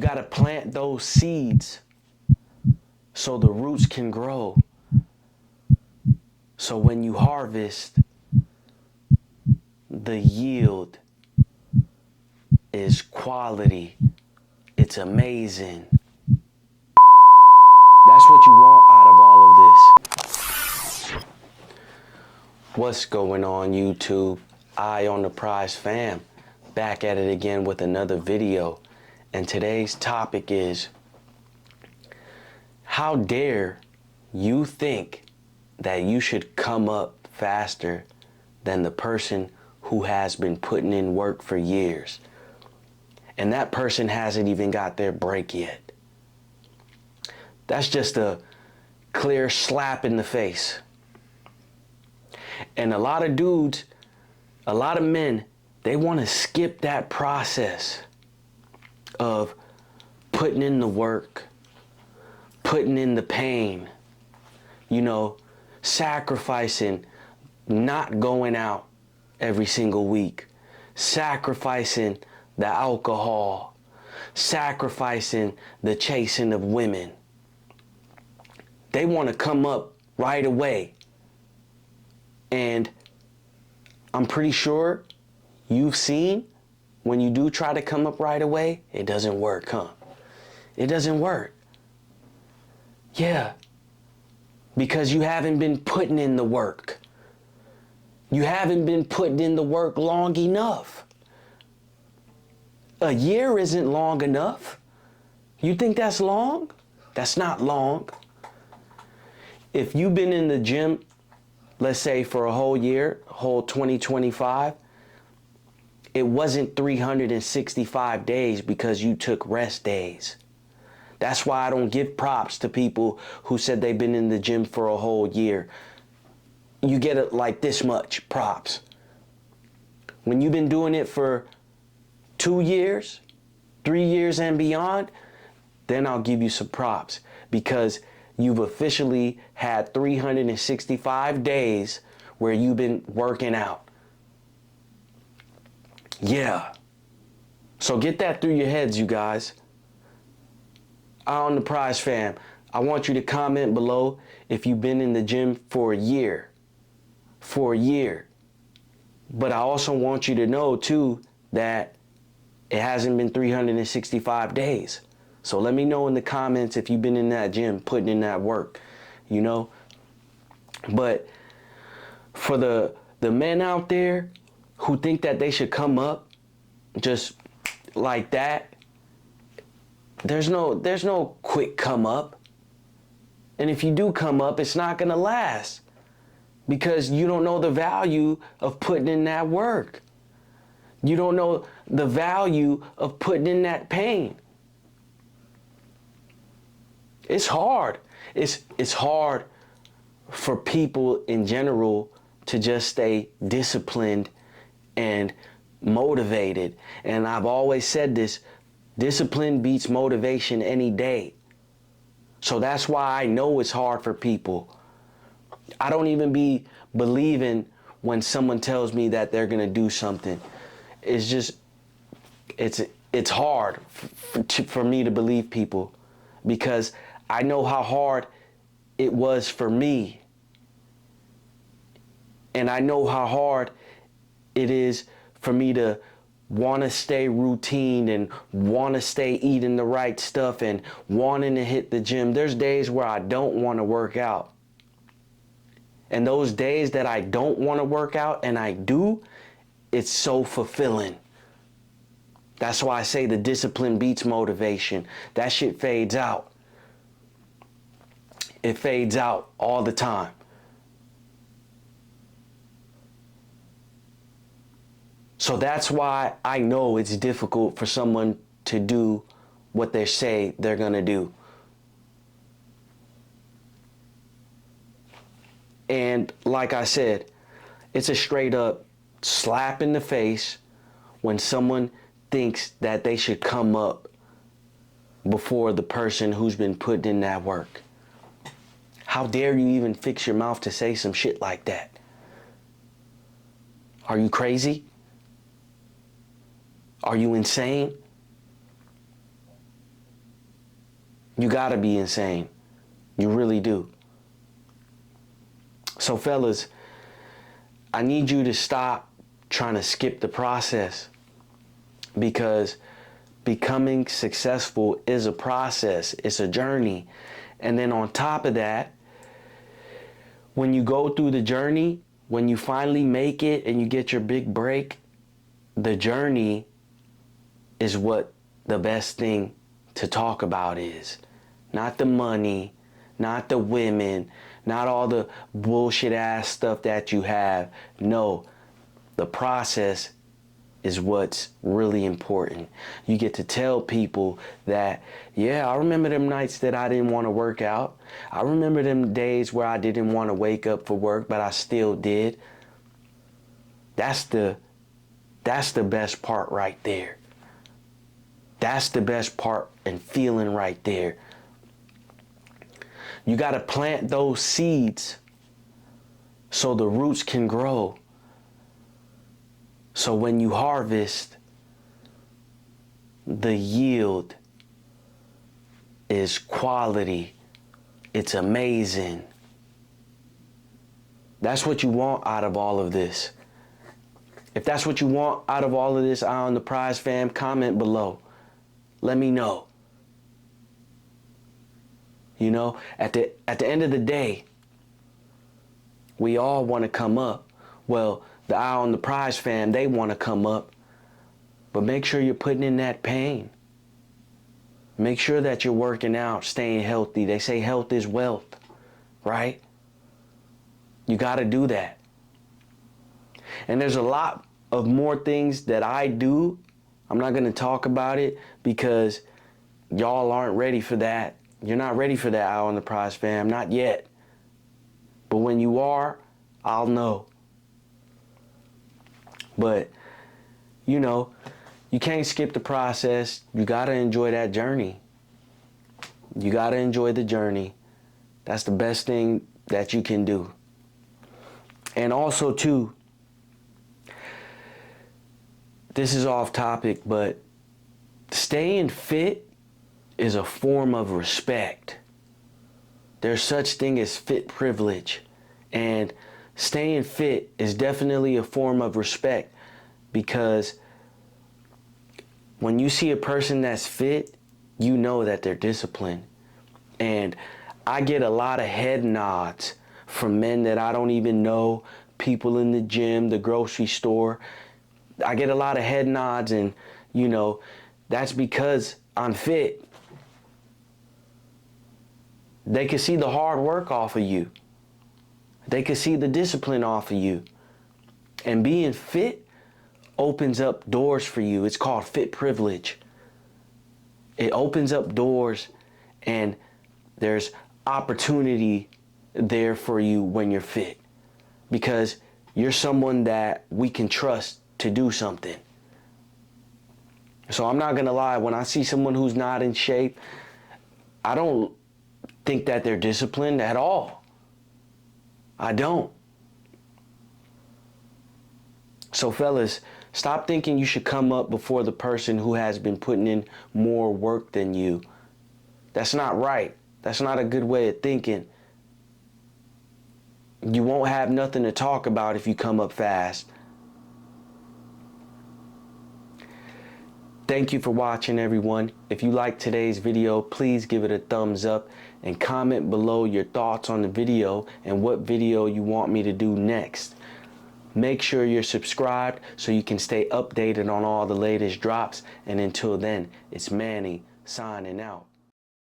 got to plant those seeds so the roots can grow. So when you harvest, the yield is quality. It's amazing. That's what you want out of all of this. What's going on, YouTube? Eye on the Prize fam. Back at it again with another video. And today's topic is, how dare you think that you should come up faster than the person who has been putting in work for years? And that person hasn't even got their break yet. That's just a clear slap in the face. And a lot of dudes, a lot of men, they want to skip that process of putting in the work, putting in the pain, sacrificing, not going out every single week, sacrificing the alcohol, sacrificing the chasing of women. They want to come up right away. And I'm pretty sure you've seen when you do try to come up right away, it doesn't work, huh? It doesn't work. Yeah. Because you haven't been putting in the work. You haven't been putting in the work long enough. A year isn't long enough. You think that's long? That's not long. If you've been in the gym, let's say for a whole year, whole 2025, it wasn't 365 days because you took rest days. That's why I don't give props to people who said they've been in the gym for a whole year. You get it like this much props. When you've been doing it for 2 years, 3 years and beyond, then I'll give you some props, because you've officially had 365 days where you've been working out. Yeah. So get that through your heads, you guys. Eye on the Prize fam, I want you to comment below if you've been in the gym for a year. For a year. But I also want you to know too that it hasn't been 365 days. So let me know in the comments if you've been in that gym, putting in that work, But for the men out there who think that they should come up just like that, there's no quick come up. And if you do come up, it's not gonna last, because you don't know the value of putting in that work. You don't know the value of putting in that pain. It's hard. It's hard for people in general to just stay disciplined and motivated. And I've always said this, discipline beats motivation any day. So that's why I know it's hard for people. I don't even be believing when someone tells me that they're gonna do something. It's just, it's hard for me to believe people, because I know how hard it was for me. And I know how hard it is for me to want to stay routine and want to stay eating the right stuff and wanting to hit the gym. There's days where I don't want to work out. And those days that I don't want to work out and I do, it's so fulfilling. That's why I say the discipline beats motivation. That shit fades out. It fades out all the time. So that's why I know it's difficult for someone to do what they say they're gonna do. And like I said, it's a straight up slap in the face when someone thinks that they should come up before the person who's been putting in that work. How dare you even fix your mouth to say some shit like that? Are you crazy? Are you insane? You gotta be insane. You really do. So fellas, I need you to stop trying to skip the process, because becoming successful is a process. It's a journey. And then on top of that, when you go through the journey, when you finally make it and you get your big break, the journey is what the best thing to talk about is. Not the money, not the women, not all the bullshit ass stuff that you have. No, the process is what's really important. You get to tell people that, yeah, I remember them nights that I didn't want to work out. I remember them days where I didn't want to wake up for work, but I still did. That's the best part right there. That's the best part and feeling right there. You got to plant those seeds so the roots can grow. So when you harvest, the yield is quality. It's amazing. That's what you want out of all of this. If that's what you want out of all of this, Eye on the Prize fam, comment below. Let me know. You know, at the end of the day, we all want to come up. Well, the Eye on the Prize fam, they want to come up. But make sure you're putting in that pain. Make sure that you're working out, staying healthy. They say health is wealth, right? You got to do that. And there's a lot of more things that I do. I'm not going to talk about it because y'all aren't ready for that. You're not ready for that, Eye on the Prize fam. Not yet. But when you are, I'll know. But, you know, you can't skip the process. You got to enjoy that journey. You got to enjoy the journey. That's the best thing that you can do. And also, too, this is off topic, but staying fit is a form of respect. There's such thing as fit privilege, and staying fit is definitely a form of respect, because when you see a person that's fit, you know that they're disciplined. And I get a lot of head nods from men that I don't even know, people in the gym, the grocery store. I get a lot of head nods, and you know, that's because I'm fit. They can see the hard work off of you. They can see the discipline off of you. And being fit opens up doors for you. It's called fit privilege. It opens up doors, and there's opportunity there for you when you're fit, because you're someone that we can trust to do something. So I'm not gonna lie, when I see someone who's not in shape, I don't think that they're disciplined at all. I don't. So fellas, stop thinking you should come up before the person who has been putting in more work than you. That's not right. That's not a good way of thinking. You won't have nothing to talk about if you come up fast. Thank you for watching, everyone. If you liked today's video, please give it a thumbs up and comment below your thoughts on the video and what video you want me to do next. Make sure you're subscribed so you can stay updated on all the latest drops. And until then, it's Manny signing out.